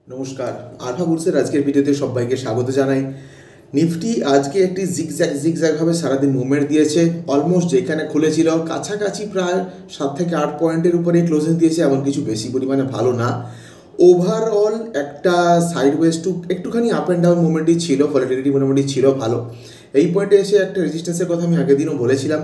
নমস্কার। আলফা বুলসের আজকের ভিডিওতে সবাইকে স্বাগত জানাই। নিফটি আজকে একটি জিগজ্যাগভাবে সারাদিন মুভমেন্ট দিয়েছে। অলমোস্ট যেখানে খুলেছিল কাছাকাছি প্রায় 7 থেকে 8 পয়েন্টের উপরে ক্লোজিং দিয়েছে, এমন কিছু বেশি পরিমাণে ভালো না। ওভারঅল একটা সাইডওয়েজ টু একটুখানি আপ অ্যান্ড ডাউন মুভমেন্টই ছিল, ভলাটিলিটি মোটামুটি ছিল ভালো। এই পয়েন্টে এসে একটা রেজিস্ট্যান্সের কথা আমি আগের দিনও বলেছিলাম।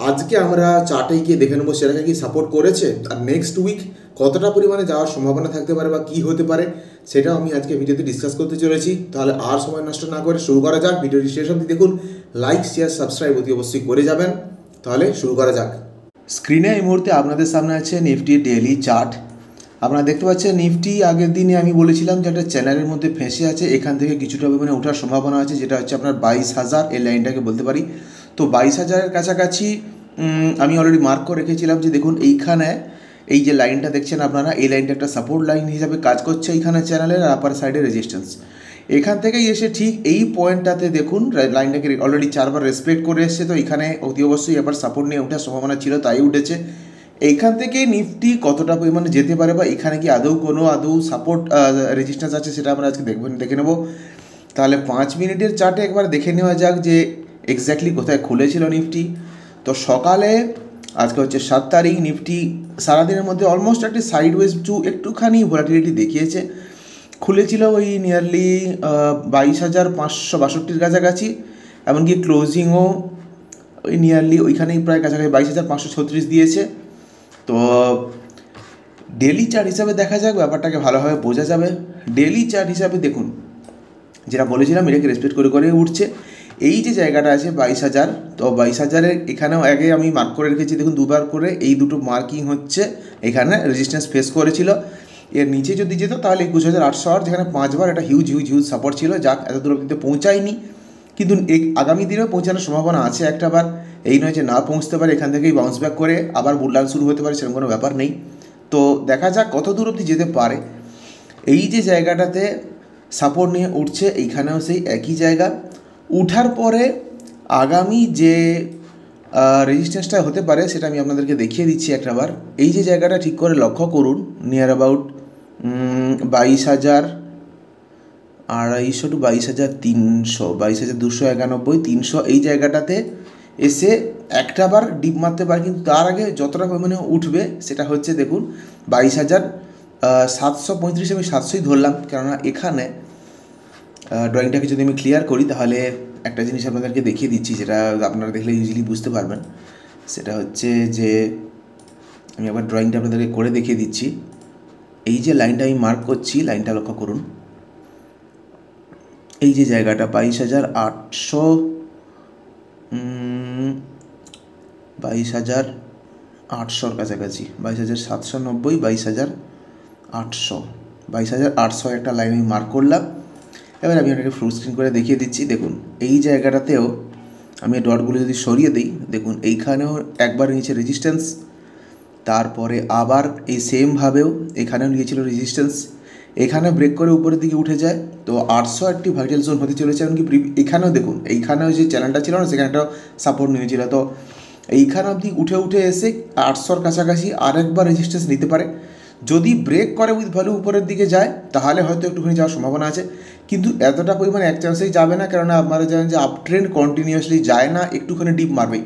আজকে আমরা চার্টে গিয়ে দেখে নেবো সেটাকে কি সাপোর্ট করেছে, আর নেক্সট উইক কতটা পরিমাণে যাওয়ার সম্ভাবনা থাকতে পারে বা কী হতে পারে সেটাও আমি আজকে ভিডিওতে ডিসকাস করতে চলেছি। তাহলে আর সময় নষ্ট না করে শুরু করা যাক। ভিডিওটি শেষ অবধি দেখুন, লাইক শেয়ার সাবস্ক্রাইব অতি অবশ্যই করে যাবেন। তাহলে শুরু করা যাক। স্ক্রিনে এই মুহূর্তে আপনাদের সামনে আছে নিফটির ডেইলি চার্ট। আপনারা দেখতে পাচ্ছেন নিফটি আগের দিনে আমি বলেছিলাম যে একটা চ্যানেলের মধ্যে ফেঁসে আছে, এখান থেকে কিছুটা পরিমাণে ওঠার সম্ভাবনা আছে, যেটা হচ্ছে আপনার 22,000 এই লাইনটাকে বলতে পারি। তো 22,000-এর কাছাকাছি আমি অলরেডি মার্ক করে রেখেছিলাম যে দেখুন এইখানে এই যে লাইনটা দেখছেন আপনারা, এই লাইনটা একটা সাপোর্ট লাইন হিসাবে কাজ করছে এইখানে চ্যানেলের আপার সাইডে রেজিস্ট্যান্স। এখান থেকেই এসে ঠিক এই পয়েন্টটাতে দেখুন লাইনটাকে অলরেডি 4বার রেসপেক্ট করে এসছে। তো এখানে অতি অবশ্যই এবার সাপোর্ট নিয়ে ওঠার সম্ভাবনা ছিল, তাই উঠেছে। এইখান থেকে নিফটি কতটা পরিমাণে যেতে পারে বা এখানে কি আদৌ সাপোর্ট রেজিস্ট্যান্স আছে সেটা আমরা আজকে দেখে নেব। তাহলে 5 মিনিটের চার্টে একবার দেখে নেওয়া যাক যে এক্স্যাক্টলি কোথায় খুলেছিল নিফটি। তো সকালে আজকে হচ্ছে 7 তারিখ, নিফটি সারাদিনের মধ্যে অলমোস্ট একটি সাইডওয়েজ টু একটুখানি ভোলাটিলিটি দেখিয়েছে। খুলেছিল ওই নিয়ারলি 22,562-র কাছাকাছি, এমনকি ক্লোজিংও ওই নিয়ারলি ওইখানেই প্রায় কাছাকাছি 22,536 দিয়েছে। তো ডেলি চার্ট হিসাবে দেখা যাক, ব্যাপারটাকে ভালোভাবে বোঝা যাবে। ডেলি চার্ট হিসাবে দেখুন, যেটা বলেছিলাম এটাকে রেসপেক্ট করে উঠছে। এই যে জায়গাটা আছে 22,000, তো 22,000-এর এখানেও আগে আমি মার্ক করে রেখেছি দেখুন, দুবার করে এই দুটো মার্কিং হচ্ছে এখানে রেজিস্ট্যান্স ফেস করেছিল। এর নিচে যদি যেত তাহলে 21,800, যেখানে 5বার এটা হিউজ সাপোর্ট ছিল। যাক, এত দূর অব্দি পৌঁছায়নি, কিন্তু আগামী দিনেও পৌঁছানোর সম্ভাবনা আছে একটা বার। এই নয় যে না পৌঁছতে পারে, এখান থেকেই বাউন্স ব্যাক করে আবার বুলডাউন শুরু হতে পারে, সেরকম কোনো ব্যাপার নেই। তো দেখা যাক কত দূর অব্দি যেতে পারে। এই যে জায়গাটাতে সাপোর্ট নিয়ে উঠছে, এইখানেও সেই একই জায়গা। উঠার পরে আগামী যে রেজিস্ট্যান্সটা হতে পারে সেটা আমি আপনাদেরকে দেখিয়ে দিচ্ছি একটাবার। এই যে জায়গাটা ঠিক করে লক্ষ্য করুন, নিয়ার অ্যাবাউট 22,250 টু 22,300, 22,291, 300 এই জায়গাটাতে এসে একটাবার ডিপ মারতে পারে। কিন্তু তার আগে যতটা পরিমাণে উঠবে সেটা হচ্ছে দেখুন 22,735, আমি 700ই ধরলাম, কেননা এখানে ড্রয়িংটাকে যদি আমি ক্লিয়ার করি তাহলে একটা জিনিস আপনাদেরকে দেখিয়ে দিচ্ছি, যেটা আপনারা দেখলে ইজিলি বুঝতে পারবেন। সেটা হচ্ছে যে আমি আবার ড্রয়িংটা আপনাদেরকে করে দেখিয়ে দিচ্ছি। এই যে লাইনটা আমি মার্ক করছি, লাইনটা লক্ষ্য করুন। এই যে জায়গাটা 22,800, 22,800-র কাছাকাছি, 22,790, 22,800, 22,800 একটা লাইন আমি মার্ক করলাম। এবার আমি এটাকে ফুল স্ক্রিন করে দেখিয়ে দিচ্ছি। দেখুন এই জায়গাটাতেও আমি ডটগুলো যদি সরিয়ে দিই, দেখুন এইখানেও একবার নিচে রেজিস্ট্যান্স, তারপরে আবার এই সেমভাবেও এখানেও নিয়েছিল রেজিস্ট্যান্স, এখানে ব্রেক করে উপরের দিকে উঠে যায়। তো 800 একটি ভাইটাল জোন হতে চলেছে। এমনকি এখানেও দেখুন, এইখানেও যে চ্যানেলটা ছিল না সেখানে একটা সাপোর্ট নিয়েছিল। তো এইখানে অবধি উঠে এসে 800-র কাছাকাছি আরেকবার রেজিস্ট্যান্স নিতে পারে। যদি ব্রেক করে উইথ ভ্যালু উপরের দিকে যায় তাহলে হয়তো একটুখানি যাওয়ার সম্ভাবনা আছে, কিন্তু এতটা পরিমাণে এক চান্সেই যাবে না, কেননা আপনারা জানেন যে আপ ট্রেন্ড কন্টিনিউয়াসলি যায় না, একটুখানি ডিপ মারবেই।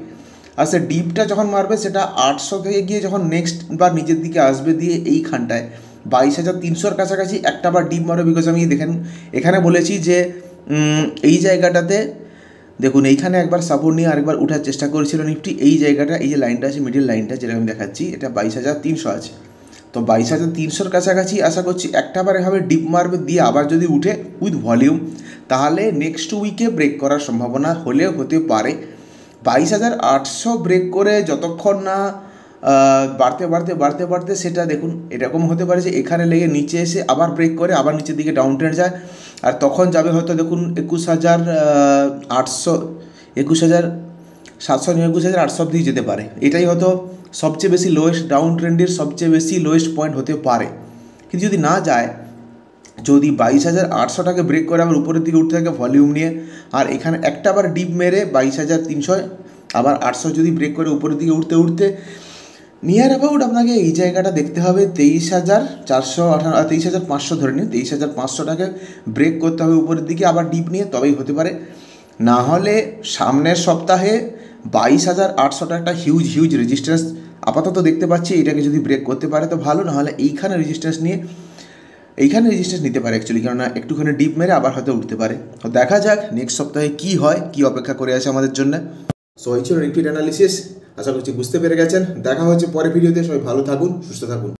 আর সে ডিপটা যখন মারবে সেটা 800 থেকে গিয়ে যখন নেক্সট বার নিচের দিকে আসবে দিয়ে এইখানটায় 22,300-র কাছাকাছি একটা বার ডিপ মারবে। বিকজ আমি দেখেন এখানে বলেছি যে এই জায়গাটাতে দেখুন, এইখানে একবার সাপোর্ট নিয়ে আরেকবার ওঠার চেষ্টা করেছিল নিফটি। এই জায়গাটা, এই যে লাইনটা আছে মিডিল লাইনটা যেটা আমি দেখাচ্ছি, এটা 22,300 আছে। তো 22,300-র কাছাকাছি আশা করছি একটাবার এভাবে ডিপ মারবে দিয়ে আবার যদি উঠে উইথ ভলিউম, তাহলে নেক্সট উইকে ব্রেক করার সম্ভাবনা হলেও হতে পারে। 22,800 ব্রেক করে যতক্ষণ না বাড়তে সেটা দেখুন এরকম হতে পারে যে এখানে লেগে নিচে এসে আবার ব্রেক করে আবার নিচের দিকে ডাউন ট্রেন্ড যায়, আর তখন যাবে হয়তো দেখুন 21,800, 21,700, 21,800 অবধি যেতে পারে। এটাই হয়তো সবচেয়ে বেশি লোয়েস্ট ডাউন ট্রেন্ডের সবচেয়ে বেশি লোয়েস্ট পয়েন্ট হতে পারে। কিন্তু যদি না যায়, যদি 22,800টাকে ব্রেক করে আবার উপরের দিকে উঠতে থাকে ভলিউম নিয়ে, আর এখানে একটা আবার ডিপ মেরে 22,300 আবার 800 যদি ব্রেক করে উপরের দিকে উঠতে নিয়ার অ্যাবাউট আপনাকে এই জায়গাটা দেখতে হবে 23,458, 23,500 ধরে নিন, 23,500টাকে ব্রেক করতে হবে উপরের দিকে আবার ডিপ নিয়ে, তবেই হতে পারে। না হলে সামনের সপ্তাহে 22,800টা একটা হিউজ রেজিস্ট্যান্স আপাতত দেখতে পাচ্ছি, এটাকে যদি ব্রেক করতে পারে তো ভালো, নাহলে এইখানে রেজিস্ট্যান্স নিতে পারে অ্যাকচুয়ালি, কেননা একটুখানি ডিপ মেরে আবার হয়তো উঠতে পারে। তো দেখা যাক নেক্সট সপ্তাহে কী হয়, কী অপেক্ষা করে আছে আমাদের জন্য। সো এই ছিল নিফটির অ্যানালিসিস, আশা করছি বুঝতে পেরে গেছেন। দেখা হচ্ছে পরের ভিডিওতে, সবাই ভালো থাকুন, সুস্থ থাকুন।